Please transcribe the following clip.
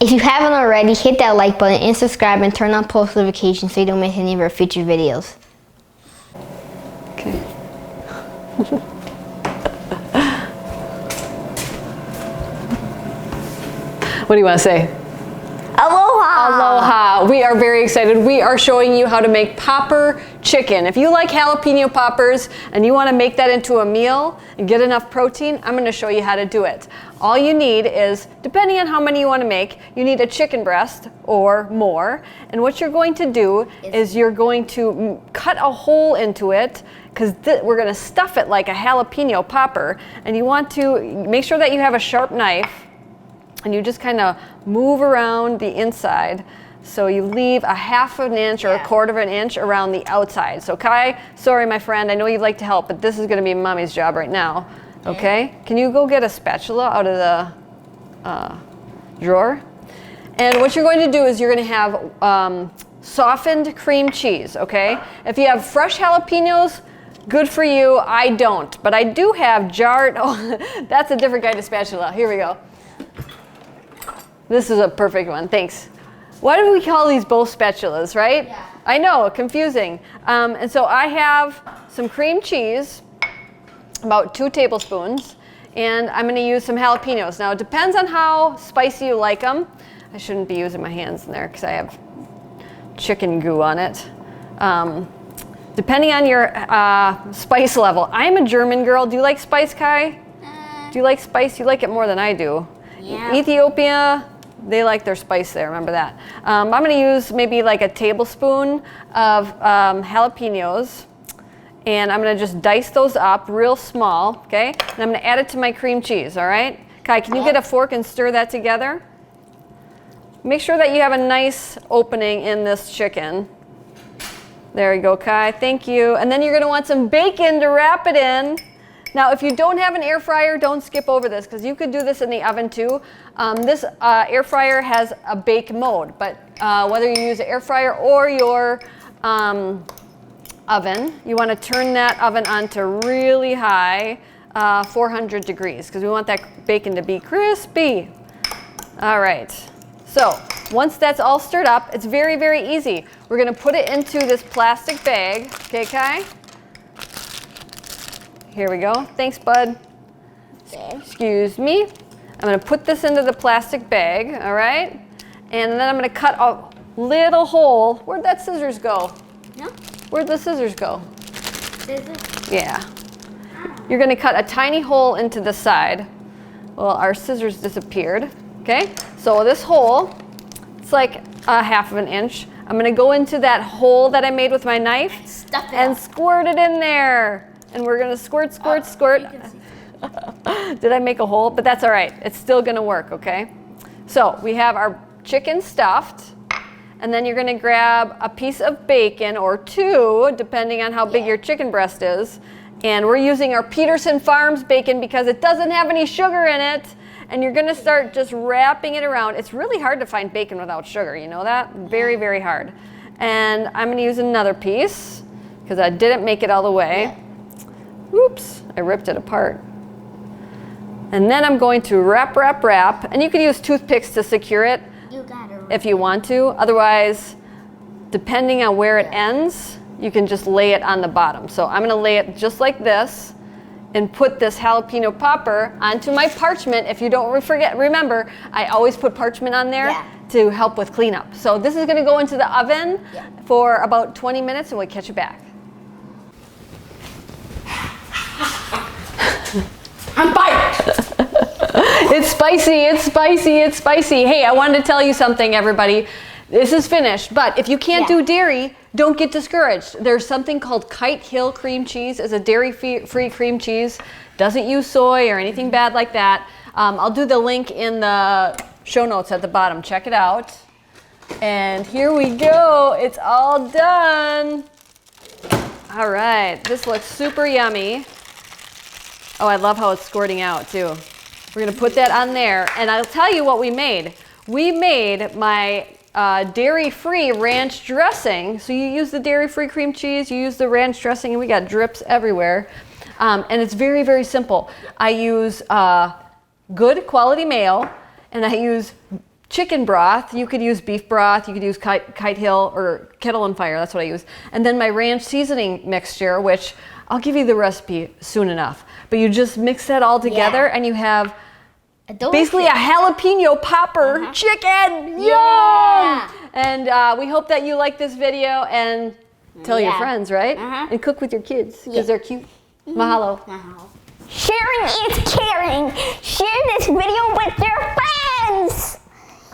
If you haven't already, hit that like button and subscribe and turn on post notifications so you don't miss any of our future videos. Okay. What do you want to say? Aloha! Aloha. We are very excited. We are showing you how to make popper chicken. If you like jalapeno poppers and you want to make that into a meal and get enough protein, I'm going to show you how to do it. All you need is, depending on how many you want to make, you need a chicken breast or more. And what you're going to do is you're going to cut a hole into it, because we're going to stuff it like a jalapeno popper. And you want to make sure that you have a sharp knife. And you just kind of move around the inside. So you leave a half an inch or a quarter of an inch around the outside. So Kai, sorry my friend, I know you'd like to help, but this is gonna be Mommy's job right now. Okay? Can you go get a spatula out of the drawer? And what you're going to do is you're gonna have softened cream cheese, okay? If you have fresh jalapenos, good for you. I don't, but I do have jarred, oh, that's a different kind of spatula. Here we go. This is a perfect one, thanks. Why do we call these both spatulas, right? Yeah. I know, confusing. And so I have some cream cheese, about 2 tablespoons, and I'm gonna use some jalapenos. Now it depends on how spicy you like them. I shouldn't be using my hands in there because I have chicken goo on it. Depending on your spice level. I'm a German girl. Do you like spice, Kai? Do you like spice? You like it more than I do. Yeah. Ethiopia, they like their spice there, remember that. I'm gonna use maybe like a tablespoon of jalapenos, and I'm gonna just dice those up real small, okay? And I'm gonna add it to my cream cheese, all right? Kai, can you get a fork and stir that together? Make sure that you have a nice opening in this chicken. There you go, Kai, thank you. And then you're gonna want some bacon to wrap it in. Now, if you don't have an air fryer, don't skip over this, because you could do this in the oven too. This air fryer has a bake mode, but whether you use an air fryer or your oven, you want to turn that oven on to really high, 400 degrees, because we want that bacon to be crispy. All right, so once that's all stirred up, it's very, very easy. We're going to put it into this plastic bag, okay, Kai? Here we go. Thanks, bud. Excuse me. I'm going to put this into the plastic bag, all right? And then I'm going to cut a little hole. Where'd that scissors go? No. Where'd the scissors go? Scissors? Yeah. You're going to cut a tiny hole into the side. Well, our scissors disappeared, okay? So this hole, it's like a half of an inch. I'm going to go into that hole that I made with my knife and squirt it in there. And we're gonna squirt, squirt, squirt. Did I make a hole? But that's all right. It's still gonna work, okay? So we have our chicken stuffed, and then you're gonna grab a piece of bacon or 2, depending on how big your chicken breast is. And we're using our Peterson Farms bacon because it doesn't have any sugar in it. And you're gonna start just wrapping it around. It's really hard to find bacon without sugar, you know that? Very, very hard. And I'm gonna use another piece because I didn't make it all the way. Oops, I ripped it apart. And then I'm going to wrap, wrap, wrap. And you can use toothpicks to secure it if you want to. Otherwise, depending on where it ends, you can just lay it on the bottom. So I'm gonna lay it just like this and put this jalapeno popper onto my parchment. If you don't remember, I always put parchment on there to help with cleanup. So this is gonna go into the oven for about 20 minutes and we'll catch you back. I'm fired! It's spicy, it's spicy, it's spicy. Hey, I wanted to tell you something, everybody. This is finished, but if you can't do dairy, don't get discouraged. There's something called Kite Hill cream cheese. It's a dairy-free cream cheese. Doesn't use soy or anything bad like that. I'll do the link in the show notes at the bottom. Check it out. And here we go. It's all done. All right, this looks super yummy. Oh, I love how it's squirting out too. We're gonna put that on there, and I'll tell you what we made. We made my dairy-free ranch dressing. So you use the dairy-free cream cheese, you use the ranch dressing, and we got drips everywhere. And it's very, very simple. I use good quality mayo, and I use chicken broth. You could use beef broth. You could use Kite Hill or Kettle and Fire. That's what I use. And then my ranch seasoning mixture, which I'll give you the recipe soon enough. But you just mix that all together and you have basically a jalapeno popper chicken. Yeah. Yum! And we hope that you like this video and tell your friends, right? And cook with your kids because they're cute. Mahalo. Sharing is caring. Share this video with your friends.